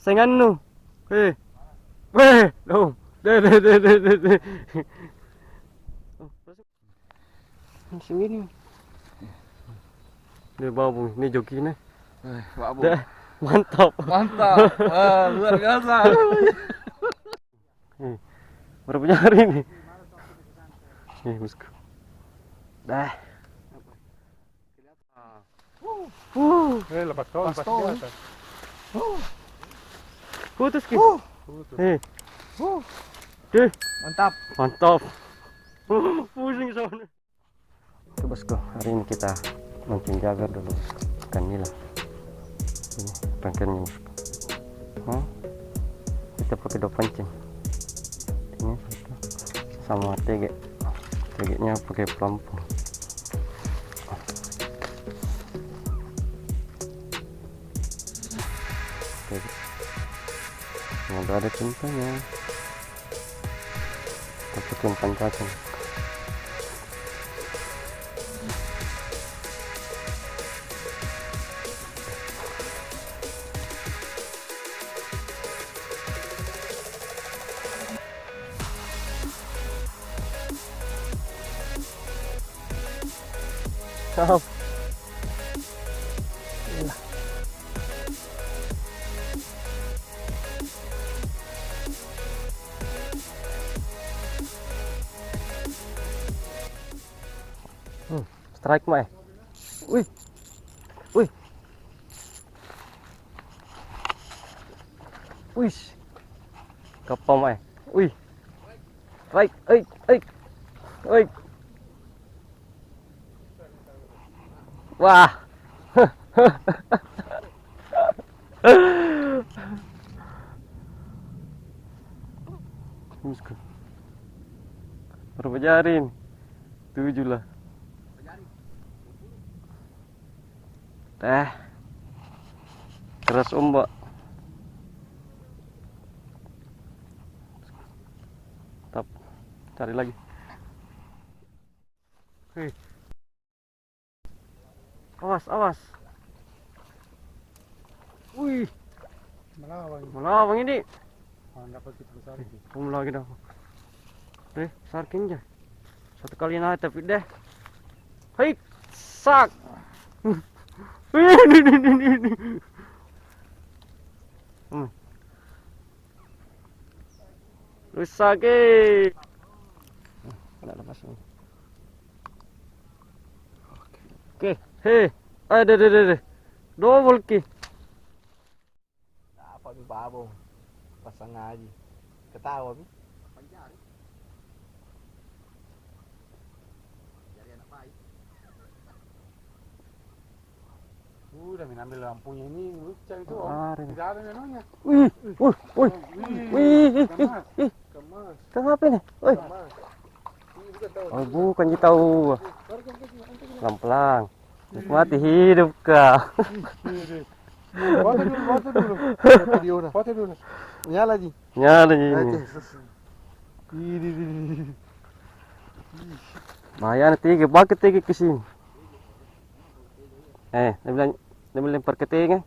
Saingan nu. Weh, no. Deh. Oh, masuk. Sini. Ini babu, ini jokinya. Babu. Dah, mantap. Mantap. Wah, luar biasa. Berapa hari ini? Nih, bosku. Dah. Lepas kau, lepas di atas. Putus ki. Putus. Deh, Mantap. mantap. Pusing soalnya. Oke bosku, hari ini kita mancing jagar dulu ikan nila. Ini rangkaiannya bosku. Kita pakai dua pancing. Ini sama tegeknya pakai pelampung. Oke, semoga ada cintanya. Kita pakai umpan cacing. Stop. Strike mah. Wih. Wih. Wih. Kapal mah. Wih. Strike. Oi. Wah. Bosku. Berapa jari ini? 7 lah. Keras ombak. Tap. Cari lagi. Awas. Wih, melawang ini. Dapat kita besar. Lagi dah. Sarkin aja. Satu kali naik tapi deh. Hei, sak. Ini. Rusak kena lepas. Oke. Ada. Double ki. Apa nih babu? Pasang aja. Ketawa nih. Udah ambil lampunya ini, cari itu. Tidak ada menunya. Wih. Kemas. Kenapa ini? Woi. Oh, bukan kita tahu. Pelan-pelan. Nikmati hidup kau. Foto dulu. Nyala ji. Nyala ini. Bahaya tiga, pakai tiga ke sini. Dia lempar ke tiga.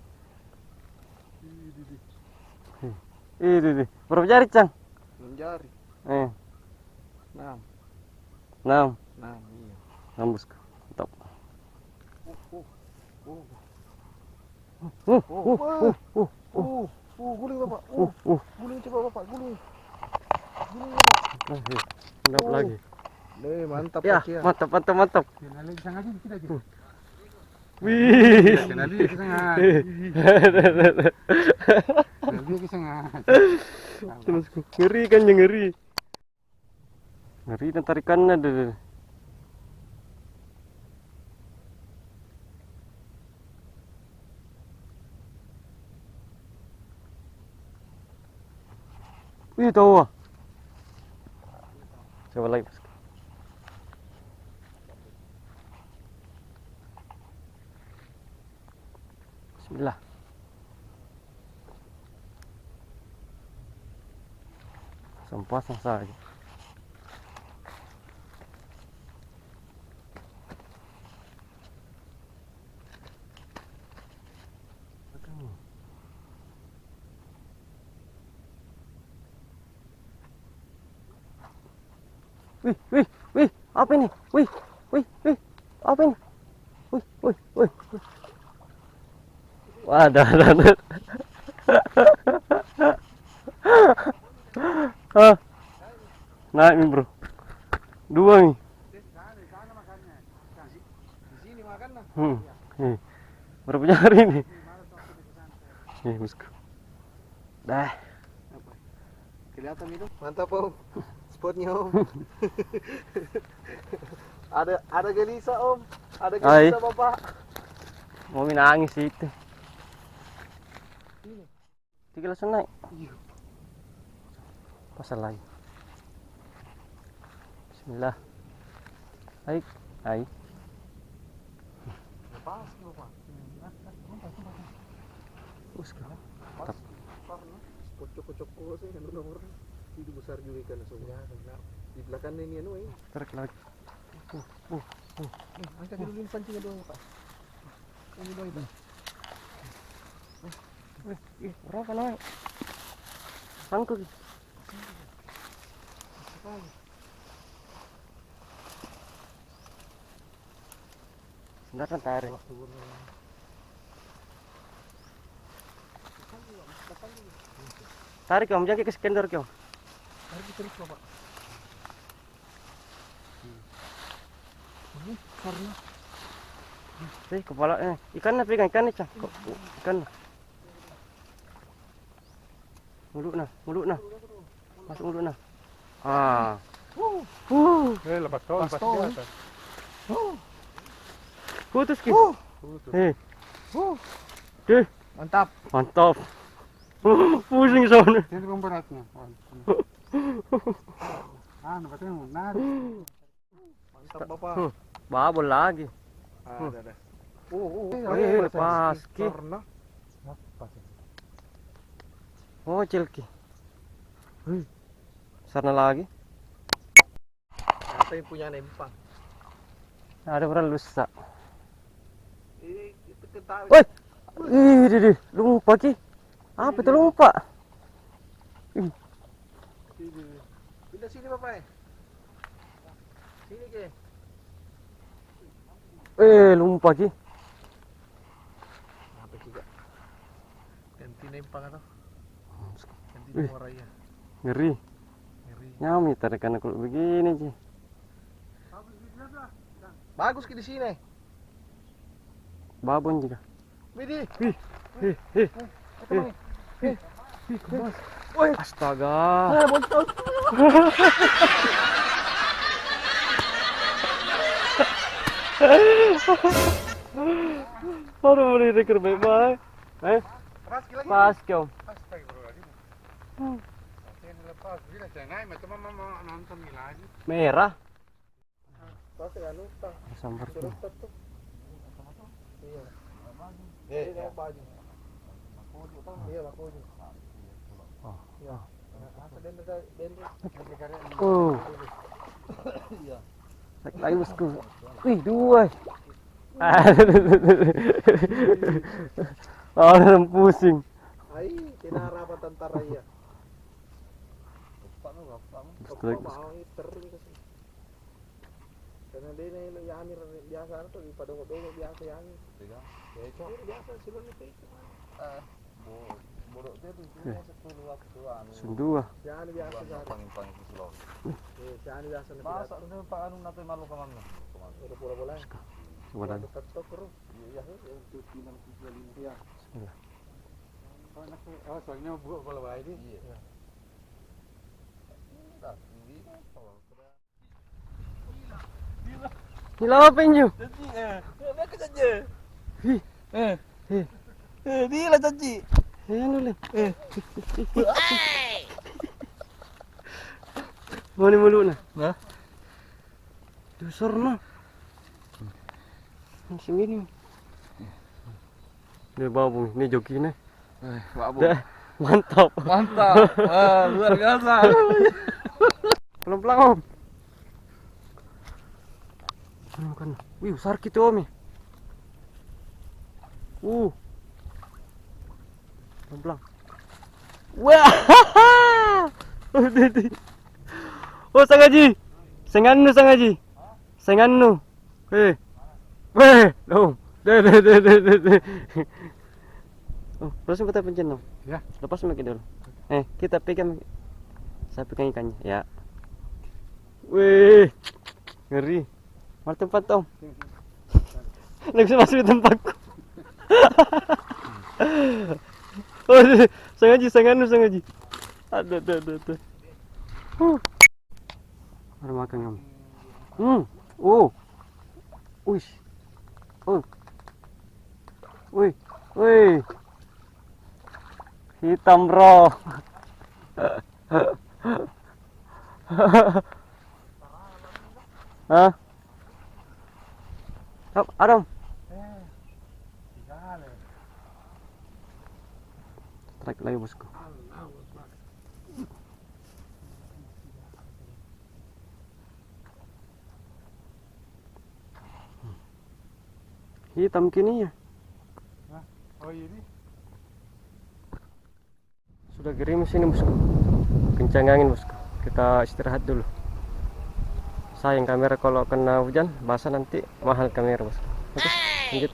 Berapa jari, Cang? 6 jari. 6. 6. 6, iya. 6 bosku. Mantap. Guling Bapak. Guling coba Bapak, guling. Mantap lagi. Mantap Ya, ya. mantap. Kenali sangat kita aja. Wih. Kenali sangat. Kenali sangat. Bosku, ngeri kan yang ngeri. Ngeri dan tarikannya deh. Wih, tahu. Coba lagi. Bismillah. Pasang saja. Wih, apa ini? Wih, apa ini? Wih. Wadah, naik nih bro, 2 nih. Di sini makan lah. Berapa hari ini? Nih bosku. Dah. Kelihatan itu? Mantap om. Spotnya om. ada Gelisa om. Ada Gelisa bapak. Mau nangis itu. Tiga langsung naik. Pasal lagi. Bismillah. Baik. Lepas bapak. Bosku. Spot coko-coko sih kan nomor. Itu besar juga ikan semua. Di belakang ini anu Tarik lagi. angkat dulu ini pancingnya doang pak. Ini doang pak. Berapa naik? Sangkut. Sebentar kan tarik. Tarik om, jangan ke skender om. Tarik terus bapak. Karena Kepala ikannya pegang ikannya cang. Ikan. Mulut nah. Masuk mulut nah. Lepas tahun pasti di atas. Putus ki. mantap. Pusing soalnya. Ini kan beratnya. Betul benar. Mantap bapak. Babol lagi. Ada. Lepas ki. Karena Cilki. Sana lagi. apa yang punya nempang? Ada orang lusa. Itu ketahui. Woi. Ih, lupa ki. Apa itu lupa? Pindah sini bapak. Sini ke. Lupa ki. Apa juga? Ganti nempang atau? Ganti nomor raya. Ngeri. Nyami tarikan aku begini sih. Bagus ke di sini. Babon juga. Widih. Astaga. Baru boleh deker baik-baik. Pas kau. Lepas, bila saya naik, macam mau nonton lagi. Merah. Pas ya lupa. Sambar tuh. Iya. Iya, baju. Iya, baju. Iya. Iya. Lagi bosku. Wih, 2. Orang pusing. Ai, tinara apa tentara ya? Mau teri ke sini. Karena dia ini yang biasa tuh di padong-padong biasa yang. Biasa sebelum itu. Bodoh dia tuh 10 waktu anu. Sundua. Yang biasa paling slow. Yang biasa nih. Masa itu Pak anu nanti malu ke mana? Udah bola-bola. Coba lagi. Tetap terus. Iya, yang 935 ya. Bismillah. Soalnya bola bayi ini. Iya. Gila apa ini? Mereka saja. Dia lah janji. Nulis. Mana mulu nah? Dusur nah. Sini. Ini babu, ini joki nih. Babu. Mantap. Luar biasa. Pelan-pelan om. Kan. Wih, besar gitu om ya. Pelan-pelan. Wah. Oh, sangaji. Senganu Sang Haji. Senganu. Weh, dong. Deh. Oh, langsung kita pencet dong. Ya. Lepas mic dulu. Kita pegang. Saya pegang ikannya, ya. Wih, ngeri. Mana tempat Tom? Nggak bisa masuk di tempatku. Oh, Sang Haji. Ada. Ada makan kamu. Oh. Wih. Oh. Wih. Hitam, bro. Hah? Adam. Tarik lagi bosku. Hitam kini ya. Oh ini. Sudah gerimis ini bosku. Kencang angin bosku. Kita istirahat dulu. Sayang kamera kalau kena hujan basah nanti mahal kamera bosku. Oke, lanjut.